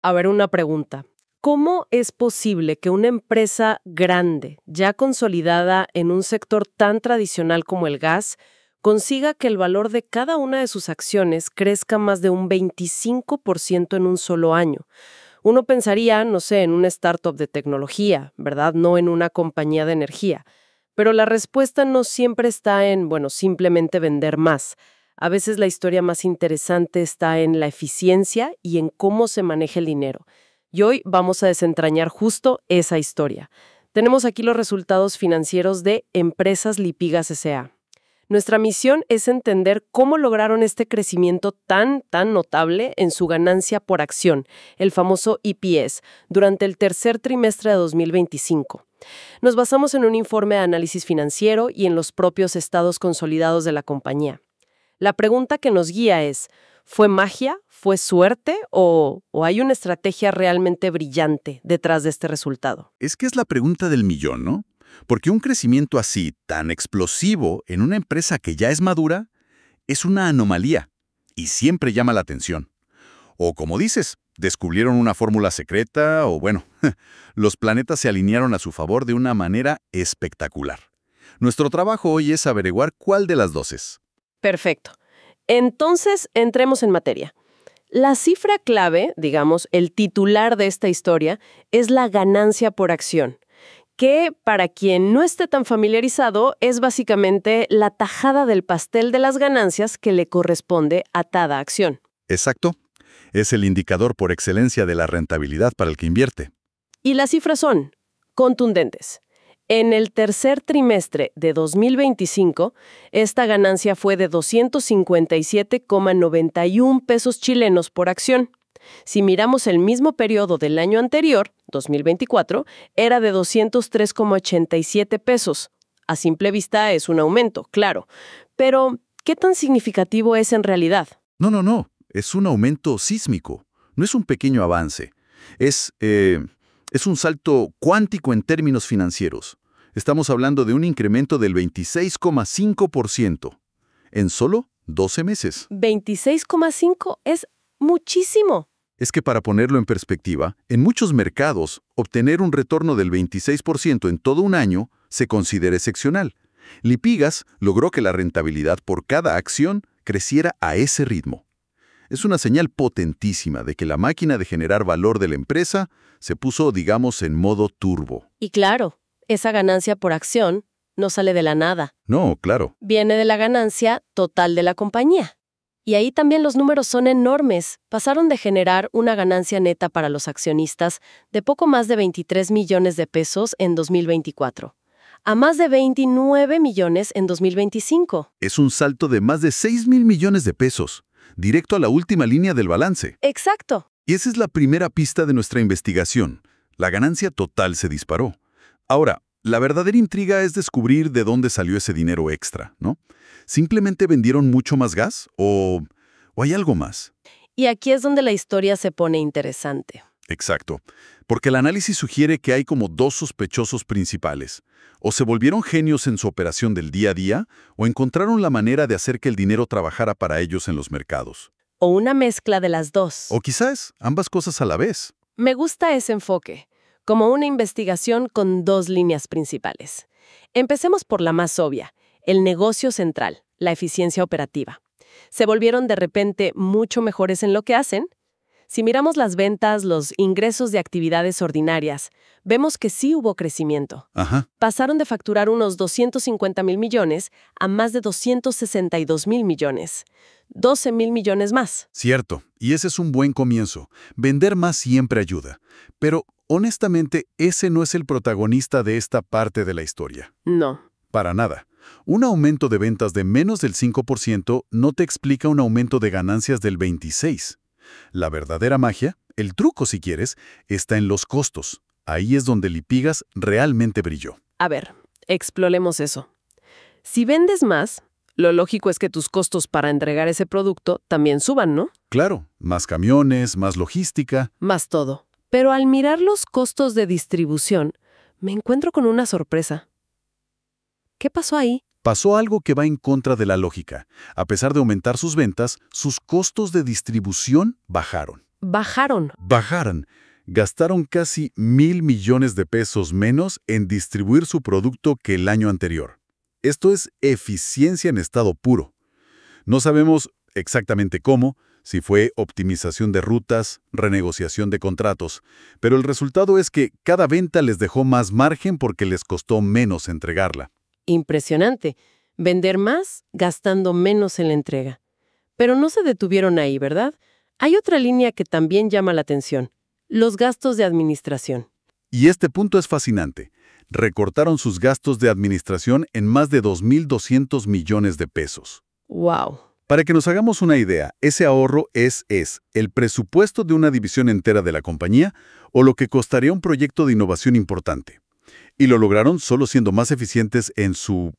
A ver, una pregunta. ¿Cómo es posible que una empresa grande, ya consolidada en un sector tan tradicional como el gas, consiga que el valor de cada una de sus acciones crezca más de un 25% en un solo año? Uno pensaría, no sé, en una startup de tecnología, ¿verdad? No en una compañía de energía. Pero la respuesta no siempre está en, bueno, simplemente vender más. A veces la historia más interesante está en la eficiencia y en cómo se maneja el dinero. Y hoy vamos a desentrañar justo esa historia. Tenemos aquí los resultados financieros de Empresas Lipigas S.A. Nuestra misión es entender cómo lograron este crecimiento tan notable en su ganancia por acción, el famoso EPS, durante el tercer trimestre de 2025. Nos basamos en un informe de análisis financiero y en los propios estados consolidados de la compañía. La pregunta que nos guía es, ¿fue magia? ¿Fue suerte? ¿O hay una estrategia realmente brillante detrás de este resultado? Es que es la pregunta del millón, ¿no? Porque un crecimiento así, tan explosivo, en una empresa que ya es madura, es una anomalía y siempre llama la atención. O como dices, descubrieron una fórmula secreta o bueno, los planetas se alinearon a su favor de una manera espectacular. Nuestro trabajo hoy es averiguar cuál de las dos es. Perfecto. Entonces, entremos en materia. La cifra clave, digamos, el titular de esta historia, es la ganancia por acción, que, para quien no esté tan familiarizado, es básicamente la tajada del pastel de las ganancias que le corresponde a cada acción. Exacto. Es el indicador por excelencia de la rentabilidad para el que invierte. Y las cifras son contundentes. En el tercer trimestre de 2025, esta ganancia fue de 257,91 pesos chilenos por acción. Si miramos el mismo periodo del año anterior, 2024, era de 203,87 pesos. A simple vista es un aumento, claro. Pero, ¿qué tan significativo es en realidad? No. Es un aumento sísmico. No es un pequeño avance. Es un salto cuántico en términos financieros. Estamos hablando de un incremento del 26,5% en solo 12 meses. 26,5 es muchísimo. Es que para ponerlo en perspectiva, en muchos mercados, obtener un retorno del 26% en todo un año se considera excepcional. Lipigas logró que la rentabilidad por cada acción creciera a ese ritmo. Es una señal potentísima de que la máquina de generar valor de la empresa se puso, digamos, en modo turbo. Y claro, esa ganancia por acción no sale de la nada. No, claro. Viene de la ganancia total de la compañía. Y ahí también los números son enormes. Pasaron de generar una ganancia neta para los accionistas de poco más de 23 millones de pesos en 2024 a más de 29 millones en 2025. Es un salto de más de 6,000 millones de pesos, directo a la última línea del balance. Exacto. Y esa es la primera pista de nuestra investigación. La ganancia total se disparó. Ahora, la verdadera intriga es descubrir de dónde salió ese dinero extra, ¿no? ¿Simplemente vendieron mucho más gas o hay algo más? Y aquí es donde la historia se pone interesante. Exacto, porque el análisis sugiere que hay como dos sospechosos principales. O se volvieron genios en su operación del día a día, o encontraron la manera de hacer que el dinero trabajara para ellos en los mercados. O una mezcla de las dos. O quizás ambas cosas a la vez. Me gusta ese enfoque, como una investigación con dos líneas principales. Empecemos por la más obvia, el negocio central, la eficiencia operativa. ¿Se volvieron de repente mucho mejores en lo que hacen? Si miramos las ventas, los ingresos de actividades ordinarias, vemos que sí hubo crecimiento. Ajá. Pasaron de facturar unos 250,000 millones a más de 262,000 millones. 12,000 millones más. Cierto, y ese es un buen comienzo. Vender más siempre ayuda. Pero, honestamente, ese no es el protagonista de esta parte de la historia. No. Para nada. Un aumento de ventas de menos del 5% no te explica un aumento de ganancias del 26%. La verdadera magia, el truco si quieres, está en los costos. Ahí es donde Lipigas realmente brilló. A ver, exploremos eso. Si vendes más, lo lógico es que tus costos para entregar ese producto también suban, ¿no? Claro, más camiones, más logística. Más todo. Pero al mirar los costos de distribución, me encuentro con una sorpresa. ¿Qué pasó ahí? Pasó algo que va en contra de la lógica. A pesar de aumentar sus ventas, sus costos de distribución bajaron. Bajaron. Bajaron. Gastaron casi 1.000 millones de pesos menos en distribuir su producto que el año anterior. Esto es eficiencia en estado puro. No sabemos exactamente cómo, si fue optimización de rutas, renegociación de contratos, pero el resultado es que cada venta les dejó más margen porque les costó menos entregarla. Impresionante. Vender más gastando menos en la entrega. Pero no se detuvieron ahí, ¿verdad? Hay otra línea que también llama la atención. Los gastos de administración. Y este punto es fascinante. Recortaron sus gastos de administración en más de 2.200 millones de pesos. ¡Wow! Para que nos hagamos una idea, ese ahorro es el presupuesto de una división entera de la compañía o lo que costaría un proyecto de innovación importante. Y lo lograron solo siendo más eficientes en su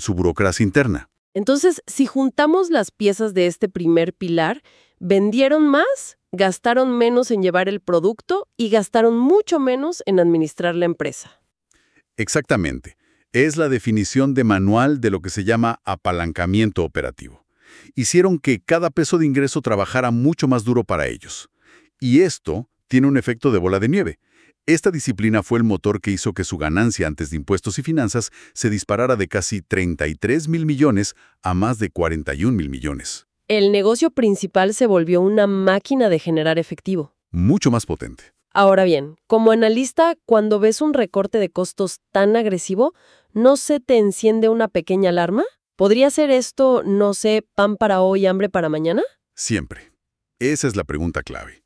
burocracia interna. Entonces, si juntamos las piezas de este primer pilar, vendieron más, gastaron menos en llevar el producto y gastaron mucho menos en administrar la empresa. Exactamente. Es la definición de manual de lo que se llama apalancamiento operativo. Hicieron que cada peso de ingreso trabajara mucho más duro para ellos. Y esto tiene un efecto de bola de nieve. Esta disciplina fue el motor que hizo que su ganancia antes de impuestos y finanzas se disparara de casi 33.000 millones a más de 41.000 millones. El negocio principal se volvió una máquina de generar efectivo. Mucho más potente. Ahora bien, como analista, cuando ves un recorte de costos tan agresivo, ¿no se te enciende una pequeña alarma? ¿Podría ser esto, no sé, pan para hoy, hambre para mañana? Siempre. Esa es la pregunta clave.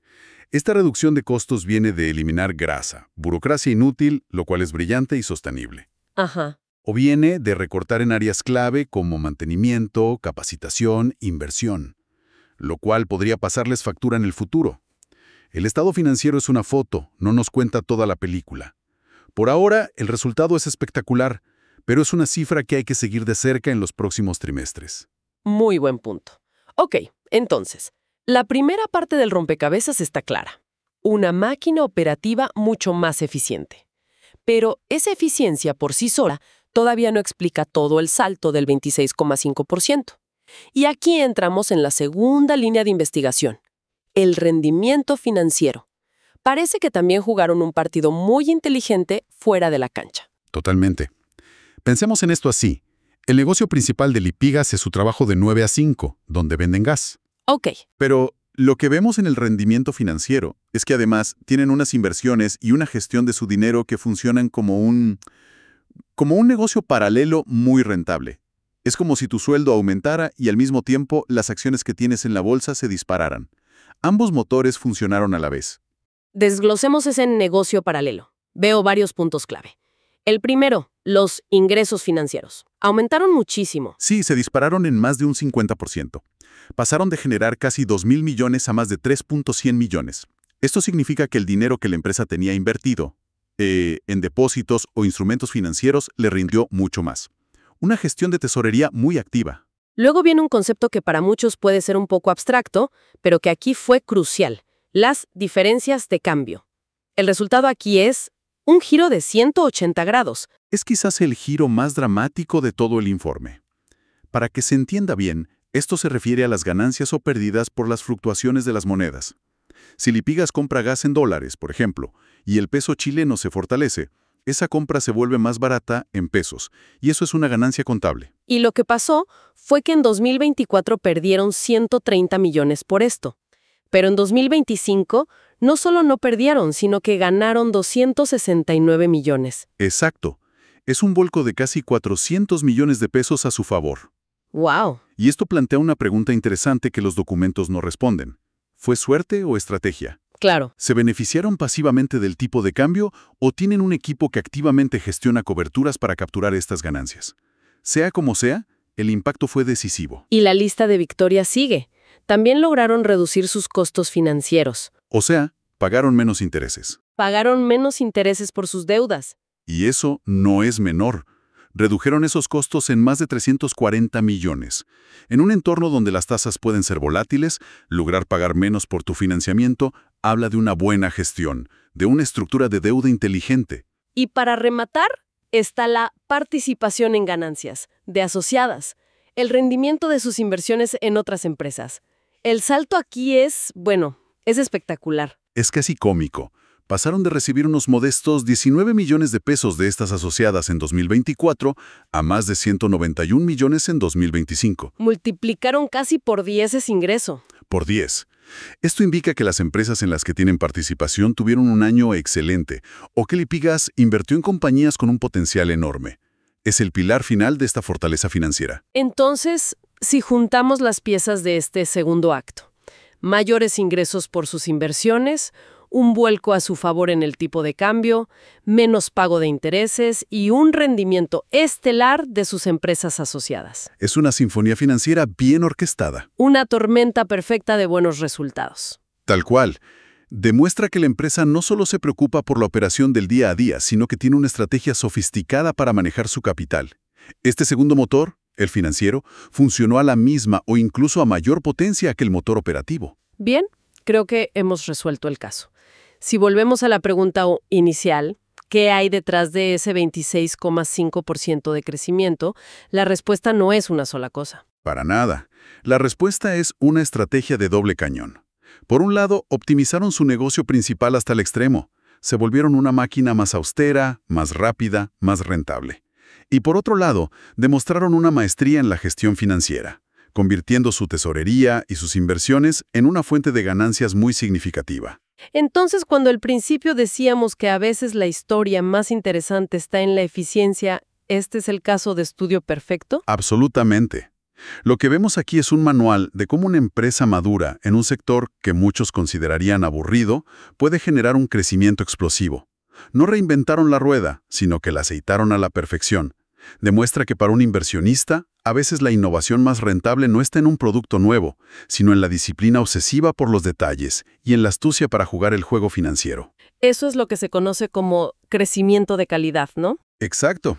Esta reducción de costos viene de eliminar grasa, burocracia inútil, lo cual es brillante y sostenible. Ajá. O viene de recortar en áreas clave como mantenimiento, capacitación, inversión, lo cual podría pasarles factura en el futuro. El estado financiero es una foto, no nos cuenta toda la película. Por ahora, el resultado es espectacular, pero es una cifra que hay que seguir de cerca en los próximos trimestres. Muy buen punto. Ok, entonces, la primera parte del rompecabezas está clara. Una máquina operativa mucho más eficiente. Pero esa eficiencia por sí sola todavía no explica todo el salto del 26,5%. Y aquí entramos en la segunda línea de investigación, el rendimiento financiero. Parece que también jugaron un partido muy inteligente fuera de la cancha. Totalmente. Pensemos en esto así. El negocio principal de Lipigas es su trabajo de 9 a 5, donde venden gas. Ok. Pero lo que vemos en el rendimiento financiero es que además tienen unas inversiones y una gestión de su dinero que funcionan como un negocio paralelo muy rentable. Es como si tu sueldo aumentara y al mismo tiempo las acciones que tienes en la bolsa se dispararan. Ambos motores funcionaron a la vez. Desglosemos ese negocio paralelo. Veo varios puntos clave. El primero, los ingresos financieros. Aumentaron muchísimo. Sí, se dispararon en más de un 50%. Pasaron de generar casi 2.000 millones a más de 3.100 millones. Esto significa que el dinero que la empresa tenía invertido en depósitos o instrumentos financieros le rindió mucho más. Una gestión de tesorería muy activa. Luego viene un concepto que para muchos puede ser un poco abstracto, pero que aquí fue crucial: las diferencias de cambio. El resultado aquí es un giro de 180 grados. Es quizás el giro más dramático de todo el informe. Para que se entienda bien, esto se refiere a las ganancias o pérdidas por las fluctuaciones de las monedas. Si Lipigas compra gas en dólares, por ejemplo, y el peso chileno se fortalece, esa compra se vuelve más barata en pesos, y eso es una ganancia contable. Y lo que pasó fue que en 2024 perdieron 130 millones por esto. Pero en 2025 no solo no perdieron, sino que ganaron 269 millones. Exacto. Es un vuelco de casi 400 millones de pesos a su favor. ¡Wow! Y esto plantea una pregunta interesante que los documentos no responden. ¿Fue suerte o estrategia? Claro. ¿Se beneficiaron pasivamente del tipo de cambio o tienen un equipo que activamente gestiona coberturas para capturar estas ganancias? Sea como sea, el impacto fue decisivo. Y la lista de victorias sigue. También lograron reducir sus costos financieros. O sea, pagaron menos intereses. Pagaron menos intereses por sus deudas. Y eso no es menor. Redujeron esos costos en más de 340 millones. En un entorno donde las tasas pueden ser volátiles, lograr pagar menos por tu financiamiento habla de una buena gestión, de una estructura de deuda inteligente. Y para rematar, está la participación en ganancias, de asociadas, el rendimiento de sus inversiones en otras empresas. El salto aquí es, bueno, Es espectacular. Es casi cómico. Pasaron de recibir unos modestos 19 millones de pesos de estas asociadas en 2024 a más de 191 millones en 2025. Multiplicaron casi por 10 ese ingreso. Por 10. Esto indica que las empresas en las que tienen participación tuvieron un año excelente, o que Lipigas invirtió en compañías con un potencial enorme. Es el pilar final de esta fortaleza financiera. Entonces, si juntamos las piezas de este segundo acto, mayores ingresos por sus inversiones, un vuelco a su favor en el tipo de cambio, menos pago de intereses y un rendimiento estelar de sus empresas asociadas. Es una sinfonía financiera bien orquestada. Una tormenta perfecta de buenos resultados. Tal cual. Demuestra que la empresa no solo se preocupa por la operación del día a día, sino que tiene una estrategia sofisticada para manejar su capital. Este segundo motor, el financiero, funcionó a la misma o incluso a mayor potencia que el motor operativo. Bien, creo que hemos resuelto el caso. Si volvemos a la pregunta inicial, ¿qué hay detrás de ese 26,5% de crecimiento? La respuesta no es una sola cosa. Para nada. La respuesta es una estrategia de doble cañón. Por un lado, optimizaron su negocio principal hasta el extremo. Se volvieron una máquina más austera, más rápida, más rentable. Y por otro lado, demostraron una maestría en la gestión financiera, convirtiendo su tesorería y sus inversiones en una fuente de ganancias muy significativa. Entonces, cuando al principio decíamos que a veces la historia más interesante está en la eficiencia, ¿este es el caso de estudio perfecto? Absolutamente. Lo que vemos aquí es un manual de cómo una empresa madura en un sector que muchos considerarían aburrido puede generar un crecimiento explosivo. No reinventaron la rueda, sino que la aceitaron a la perfección. Demuestra que para un inversionista, a veces la innovación más rentable no está en un producto nuevo, sino en la disciplina obsesiva por los detalles y en la astucia para jugar el juego financiero. Eso es lo que se conoce como crecimiento de calidad, ¿no? Exacto.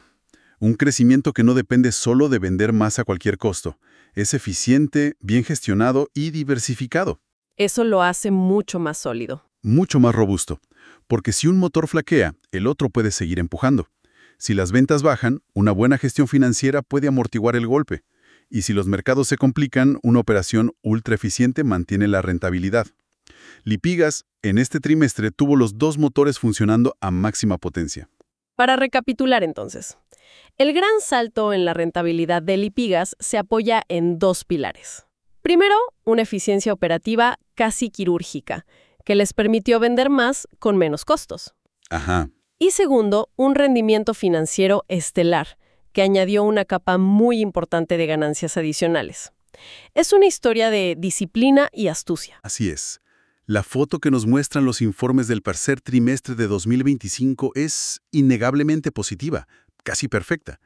Un crecimiento que no depende solo de vender más a cualquier costo. Es eficiente, bien gestionado y diversificado. Eso lo hace mucho más sólido. Mucho más robusto. Porque si un motor flaquea, el otro puede seguir empujando. Si las ventas bajan, una buena gestión financiera puede amortiguar el golpe. Y si los mercados se complican, una operación ultra eficiente mantiene la rentabilidad. Lipigas, en este trimestre, tuvo los dos motores funcionando a máxima potencia. Para recapitular entonces, el gran salto en la rentabilidad de Lipigas se apoya en dos pilares. Primero, una eficiencia operativa casi quirúrgica, que les permitió vender más con menos costos. Ajá. Y segundo, un rendimiento financiero estelar, que añadió una capa muy importante de ganancias adicionales. Es una historia de disciplina y astucia. Así es. La foto que nos muestran los informes del tercer trimestre de 2025 es innegablemente positiva, casi perfecta.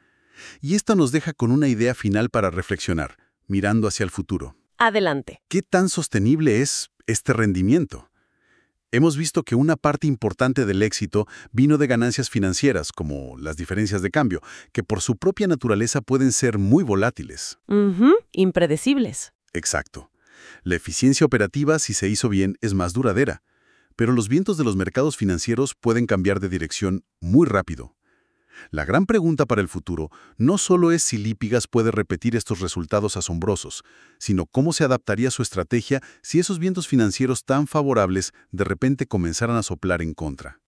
Y esto nos deja con una idea final para reflexionar, mirando hacia el futuro. Adelante. ¿Qué tan sostenible es este rendimiento? Hemos visto que una parte importante del éxito vino de ganancias financieras, como las diferencias de cambio, que por su propia naturaleza pueden ser muy volátiles. Impredecibles. Exacto. La eficiencia operativa, si se hizo bien, es más duradera, pero los vientos de los mercados financieros pueden cambiar de dirección muy rápido. La gran pregunta para el futuro no solo es si Lipigas puede repetir estos resultados asombrosos, sino cómo se adaptaría su estrategia si esos vientos financieros tan favorables de repente comenzaran a soplar en contra.